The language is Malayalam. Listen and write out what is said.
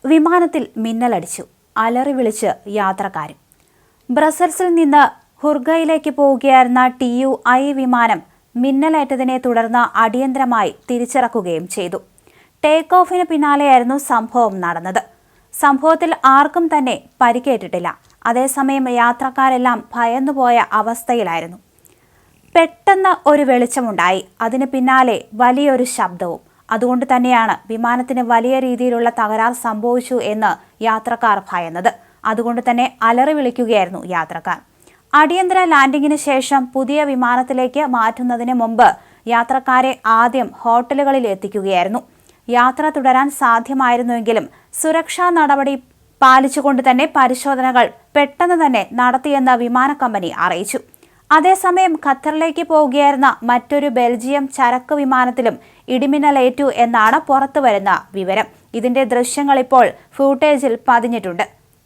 വിമാനത്തിൽ മിന്നലടിച്ചു. അലറി വിളിച്ച് യാത്രക്കാരും. ബ്രസൽസിൽ നിന്ന് ഹുർഗയിലേക്ക് പോവുകയായിരുന്ന TUI വിമാനം മിന്നലേറ്റതിനെ തുടർന്ന് അടിയന്തരമായി തിരിച്ചിറക്കുകയും ചെയ്തു. ടേക്ക് ഓഫിന് പിന്നാലെയായിരുന്നു സംഭവം നടന്നത്. സംഭവത്തിൽ ആർക്കും തന്നെ പരിക്കേറ്റിട്ടില്ല. അതേസമയം യാത്രക്കാരെല്ലാം ഭയന്നുപോയ അവസ്ഥയിലായിരുന്നു. പെട്ടെന്ന് ഒരു വെളിച്ചമുണ്ടായി. അതിന് പിന്നാലെ വലിയൊരു ശബ്ദവും. അതുകൊണ്ട് തന്നെയാണ് വിമാനത്തിന് വലിയ രീതിയിലുള്ള തകരാർ സംഭവിച്ചു എന്ന് യാത്രക്കാർ ഭയന്നത്. അതുകൊണ്ട് തന്നെ അലറി വിളിക്കുകയായിരുന്നു യാത്രക്കാർ. അടിയന്തര ലാൻഡിങ്ങിന് ശേഷം പുതിയ വിമാനത്തിലേക്ക് മാറ്റുന്നതിന് മുമ്പ് യാത്രക്കാരെ ആദ്യം ഹോട്ടലുകളിൽ എത്തിക്കുകയായിരുന്നു. യാത്ര തുടരാൻ സാധ്യമായിരുന്നുവെങ്കിലും സുരക്ഷാ നടപടി പാലിച്ചുകൊണ്ട് തന്നെ പരിശോധനകൾ പെട്ടെന്ന് തന്നെ നടത്തിയെന്ന് വിമാന കമ്പനി അറിയിച്ചു. അതേസമയം ഖത്തറിലേക്ക് പോവുകയായിരുന്ന മറ്റൊരു ബെൽജിയം ചരക്ക് വിമാനത്തിലും ഇടിമിന്നലേറ്റു എന്നാണ് പുറത്തുവരുന്ന വിവരം. ഇതിന്റെ ദൃശ്യങ്ങൾ ഇപ്പോൾ ഫൂട്ടേജിൽ പതിഞ്ഞിട്ടുണ്ട്.